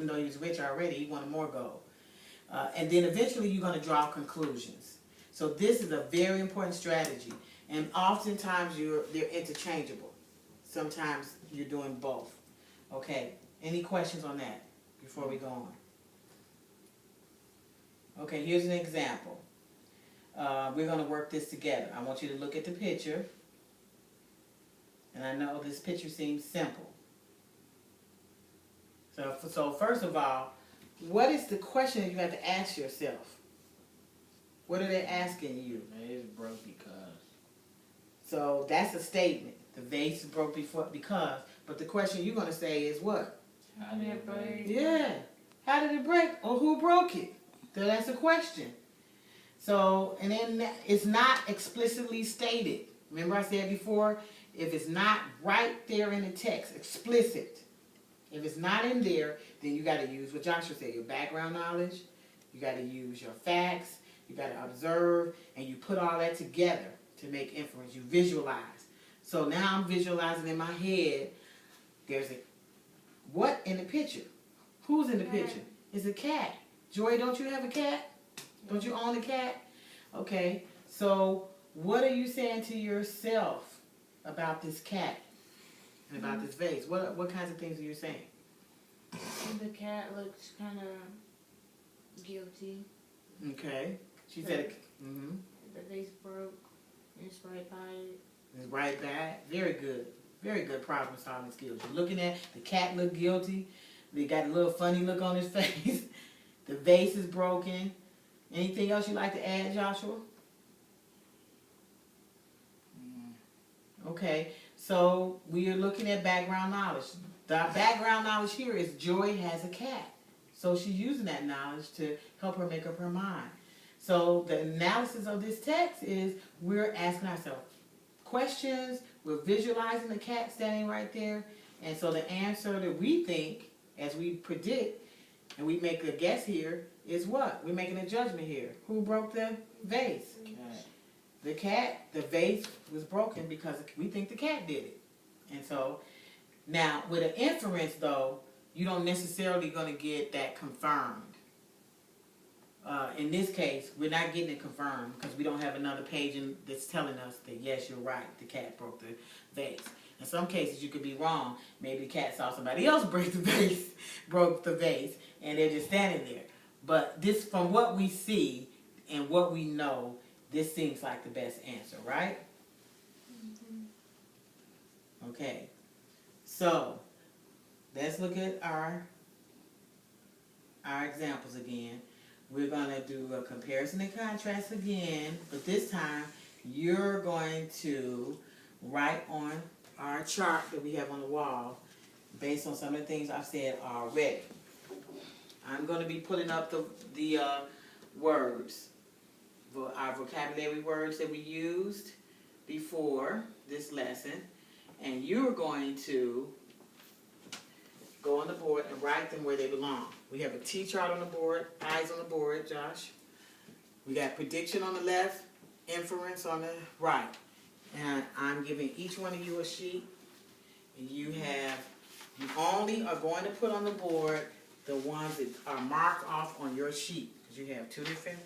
though he was rich already, he wanted more gold. And then eventually you're going to draw conclusions. So this is a very important strategy. And oftentimes they're interchangeable. Sometimes you're doing both. Okay, any questions on that before we go on? Okay, here's an example. We're going to work this together. I want you to look at the picture. And I know this picture seems simple. So first of all, what is the question that you have to ask yourself? What are they asking you? It's broke because. So that's a statement. The vase is broke because. But the question you're going to say is what? How did it break? Yeah. How did it break? Or who broke it? So that's a question. So, and then it's not explicitly stated. Remember I said before, if it's not right there in the text, explicit. If it's not in there, then you got to use what Joshua said, your background knowledge. You got to use your facts. You got to observe. And you put all that together to make inference. You visualize. So now I'm visualizing in my head, there's a, what in the picture? Who's in the picture? It's a cat. Joy, don't you have a cat? Don't you own a cat? Okay, so what are you saying to yourself about this cat and about this vase? What kinds of things are you saying? The cat looks kind of guilty. Okay, she said, The vase broke. It's right by it. It's right back. Very good. Very good problem solving skills. You're looking at the cat look guilty. They got a little funny look on his face. The vase is broken. Anything else you'd like to add, Joshua? Okay, so we are looking at background knowledge. The background knowledge here is Joy has a cat. So she's using that knowledge to help her make up her mind. So the analysis of this text is we're asking ourselves questions, we're visualizing the cat standing right there, and so the answer that we think, as we predict, and we make a guess here, is what? We're making a judgment here. Who broke the vase? Cat. The cat. The vase was broken because we think the cat did it. And so, now, with an inference, though, you don't necessarily going to get that confirmed. In this case, we're not getting it confirmed because we don't have another page that's telling us that, yes, you're right, the cat broke the vase. In some cases, you could be wrong. Maybe the cat saw somebody else break the vase, broke the vase, and they're just standing there. But this, from what we see and what we know, this seems like the best answer, right? Okay. So, let's look at our examples again. We're going to do a comparison and contrast again, but this time you're going to write on our chart that we have on the wall based on some of the things I've said already. I'm going to be putting up the words, our vocabulary words that we used before this lesson, and you're going to go on the board and write them where they belong. We have a T chart on the board, eyes on the board, Josh. We got prediction on the left, inference on the right. And I'm giving each one of you a sheet. And you only are going to put on the board the ones that are marked off on your sheet. Because you have two different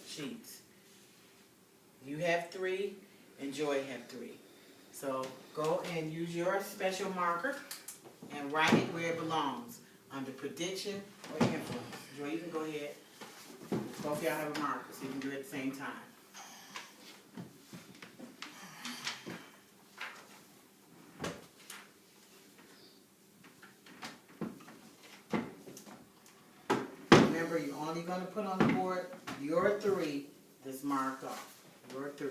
sheets. You have 3, and Joy have 3. So go and use your special marker and write it where it belongs, under prediction or influence. Joy, you can go ahead. Both of y'all have a marker, so you can do it at the same time. Remember, you're only going to put on the board your 3 that's marked off. Your 3.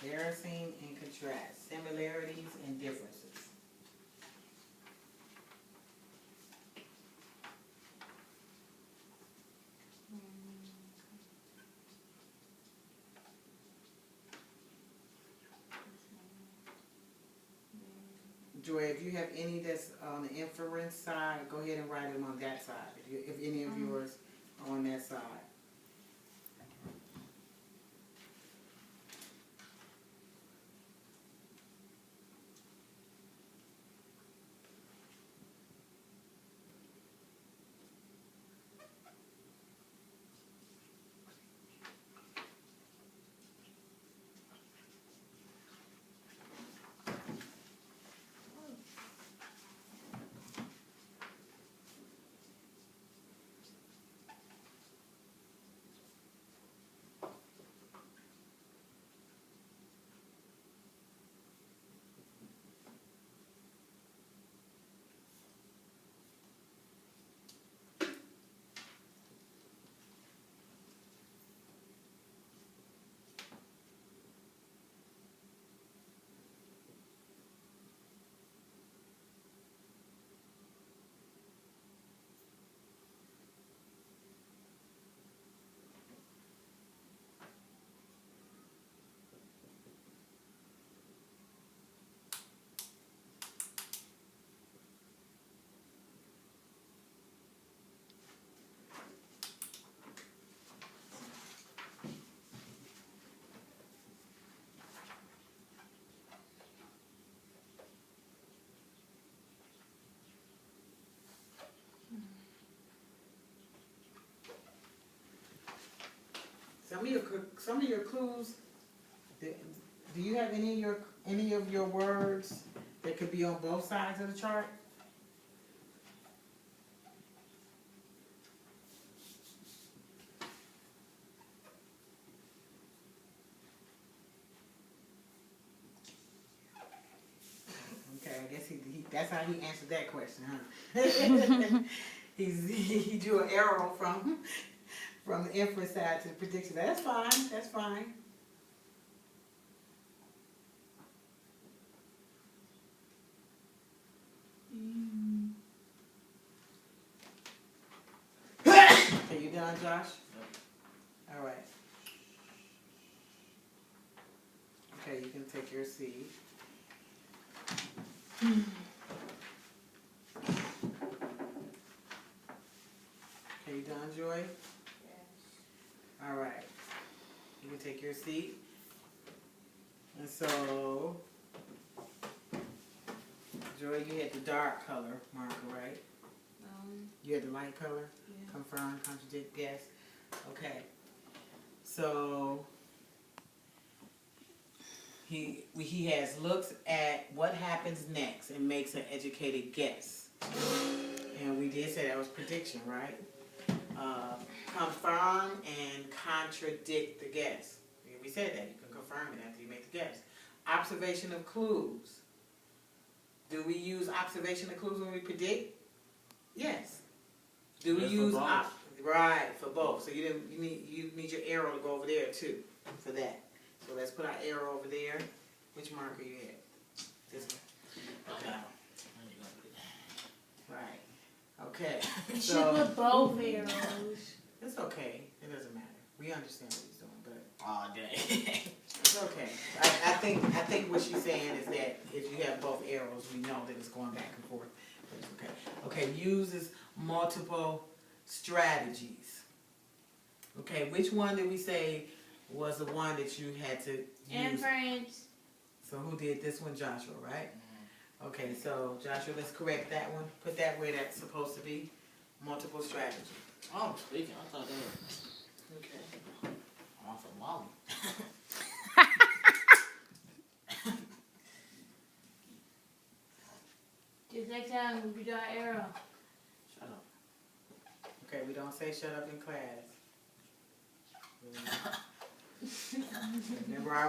Comparison and contrast, similarities and differences. Joy, if you have any that's on the inference side, go ahead and write them on that side. If any of yours are on that side. Some of your clues. Do you have any of your words that could be on both sides of the chart? Okay, I guess that's how he answered that question, huh? He drew an arrow from the inference side to the prediction. That's fine. That's fine. Okay, you done, Josh? All right. Okay, you can take your seat. Okay, you done, Joy? Yes. All right. You can take your seat. And so, Joy, you had the dark color marker, right? You had the light color? Yeah. Confirm, contradict, yes. Okay. So, he has looks at what happens next and makes an educated guess. And we did say that was prediction, right? Confirm and contradict the guess. We said that. You can confirm it after you make the guess. Observation of clues. Do we use observation of clues when we predict? Yes. Do we use right for both? So you need your arrow to go over there too for that. So let's put our arrow over there. Which marker you had? This one. Okay. Right. Okay. You So should put both arrows. it's okay. It doesn't matter. We understand what he's doing, but All day. it's okay. I think what she's saying is that if you have both arrows, we know that it's going back and forth. But it's okay. Okay, uses multiple strategies. Okay, which one did we say was the one that you had to use? Inference. So who did this one? Joshua, right? Okay, so Joshua, let's correct that one. Put that where that's supposed to be. Multiple strategy. Oh, I'm speaking. I thought they were Okay. off of Molly. Just next time we got arrow. Shut up. Okay, we don't say shut up in class. Remember our